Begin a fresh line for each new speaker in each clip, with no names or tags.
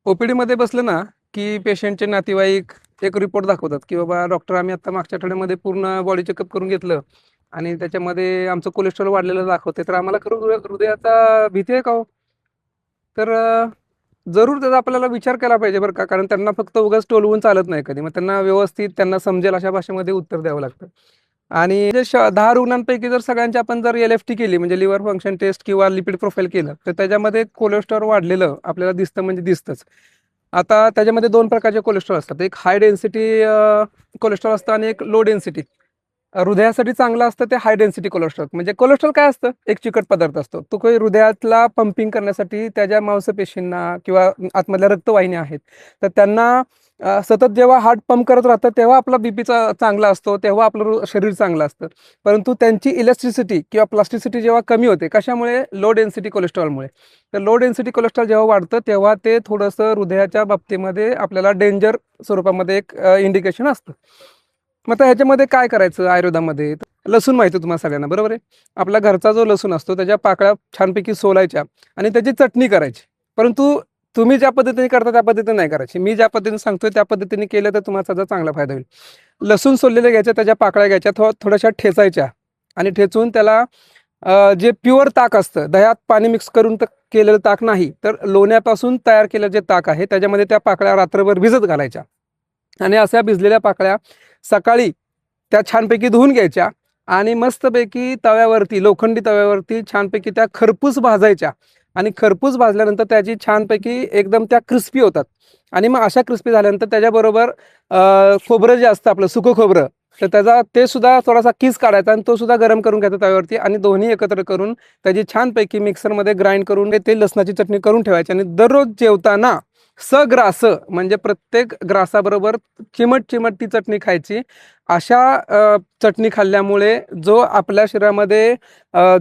ओपीडीमध्ये बसलं ना, की पेशंटचे नातेवाईक एक रिपोर्ट दाखवतात, की बाबा डॉक्टर आम्ही आता मागच्या आठवड्यामध्ये पूर्ण बॉडी चेकअप करून घेतलं आणि त्याच्यामध्ये आमचं कोलेस्ट्रॉल वाढलेलं दाखवते. तर आम्हाला खरं हृदयाचा भीती आहे का हो? तर जरूर त्याचा आपल्याला विचार केला पाहिजे बरं का. कारण त्यांना फक्त उगाच टोलवून चालत नाही कधी. मग त्यांना व्यवस्थित त्यांना समजेल अशा भाषेमध्ये उत्तर द्यावं लागतं. आणि जे 10 रुग्णांपैकी जर सगळ्यांची आपण जर एल-एफ-टी केली म्हणजे लिव्हर फंक्शन टेस्ट किंवा लिपिड प्रोफाइल केलं, तर त्याच्यामध्ये कोलेस्ट्रॉल वाढलेलं आपल्याला दिसतं म्हणजे दिसतंच. आता त्याच्यामध्ये 2 प्रकारचे कोलेस्ट्रॉल असतात. एक हाय डेन्सिटी कोलेस्ट्रॉल असतं आणि एक लो डेन्सिटी. हृदयासाठी चांगलं असतं ते हाय डेन्सिटी कोलेस्ट्रॉल. म्हणजे कोलेस्ट्रॉल काय असतं? एक चिकट पदार्थ असतो. तो काही हृदयातला पंपिंग करण्यासाठी त्याच्या मांसपेशींना किंवा आतमधल्या रक्तवाहिन्या आहेत, तर त्यांना सतत जेव्हा हार्ट पंप करत राहतं, तेव्हा आपला बीपीचा चांगला असतो, तेव्हा आपलं शरीर चांगलं असतं. परंतु त्यांची इलॅस्टिसिटी किंवा प्लास्टिसिटी जेव्हा कमी होते, कशामुळे? लो डेन्सिटी कोलेस्ट्रॉलमुळे. तर लो डेन्सिटी कोलेस्ट्रॉल जेव्हा वाढतं, तेव्हा ते थोडंसं हृदयाच्या बाबतीमध्ये आपल्याला डेंजर स्वरूपामध्ये एक इंडिकेशन असतं. मग आता ह्याच्यामध्ये काय करायचं आयुर्वेदामध्ये? लसूण माहिती आहे तुम्हाला सगळ्यांना, बरोबर आहे? आपला घरचा जो लसूण असतो, त्याच्या पाकळ्या छानपैकी सोलायच्या आणि त्याची चटणी करायची. परंतु तुम्ही ज्या पद्धतीने करता त्या पद्धतीने नाही करायची. मी ज्या पद्धतीने सांगतोय त्या पद्धतीने केलं तर तुम्हाला त्याचा चांगला फायदा होईल. लसूण सोललेले घ्यायच्या, त्याच्या पाकळ्या घ्यायच्या, थोड्याशा ठेचायच्या आणि ठेचून त्याला जे प्युअर ताक असतं, दह्यात पाणी मिक्स करून तर केलेलं ताक नाही, तर लोण्यापासून तयार केलेलं जे ताक आहे, त्याच्यामध्ये त्या पाकळ्या रात्रभर भिजत घालायच्या आणि अशा भिजलेल्या पाकळ्या सकाळी त्या छानपैकी धुवून घ्यायच्या आणि मस्तपैकी तव्यावरती, लोखंडी तव्यावरती छानपैकी त्या खरपूस भाजायच्या आणि खरपूस भाजल्यानंतर त्याची छानपैकी एकदम त्या क्रिस्पी होतात आणि मग अशा क्रिस्पी झाल्यानंतर त्याच्याबरोबर खोबरं जे असतं आपलं सुकं खोबरं, तर त्याचा ते सुद्धा थोडासा किस काढायचा आणि तो सुद्धा गरम करून घ्यायचा तव्यावरती आणि दोन्ही एकत्र करून त्याची छानपैकी मिक्सरमध्ये ग्राइंड करून ते लसणाची चटणी करून ठेवायची आणि दररोज जेवताना सग्रास म्हणजे प्रत्येक ग्रासाबरोबर चिमट चिमट ती चटणी खायची. अशा चटणी खाल्ल्यामुळे जो आपल्या शरीरामध्ये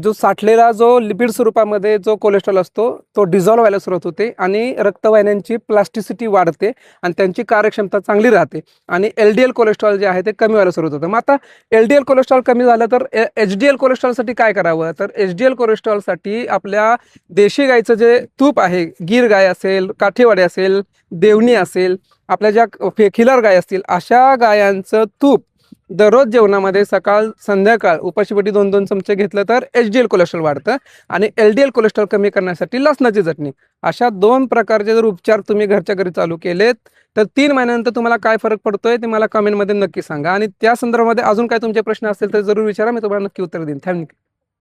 जो साठलेला जो लिपिड स्वरूपामध्ये जो कोलेस्ट्रॉल असतो तो डिझॉल्व्ह व्हायला सुरुवात होते आणि रक्तवाहिन्यांची प्लास्टिसिटी वाढते आणि त्यांची कार्यक्षमता चांगली राहते आणि एल-डी-एल कोलेस्ट्रॉल जे आहे ते कमी व्हायला सुरुवात होतं. मग आता एल-डी-एल कोलेस्ट्रॉल कमी झालं तर एच-डी-एल कोलेस्ट्रॉलसाठी काय करावं? तर एच-डी-एल कोलेस्ट्रॉलसाठी आपल्या देशी गाईचं जे तूप आहे, गीर गाय असेल, काठेवाडी असेल, देवणी असेल, आपल्या ज्या खिलार गाय असतील, अशा गायांचं तूप दररोज जेवणामध्ये सकाळ संध्याकाळ उपाशीपोटी 2-2 चमचे घेतलं तर एच-डी-एल कोलेस्ट्रॉल वाढतं आणि एल-डी-एल कोलेस्ट्रॉल कमी करण्यासाठी लसणाची चटणी. अशा 2 प्रकारचे जर उपचार तुम्ही घरच्या घरी चालू केलेत, तर 3 महिन्यानंतर तुम्हाला काय फरक पडतोय ते मला कमेंटमध्ये नक्की सांगा आणि त्या संदर्भामध्ये अजून काय तुमचे प्रश्न असतील तर जरूर विचारा. मी तुम्हाला नक्की उत्तर देईन. थँक्यू.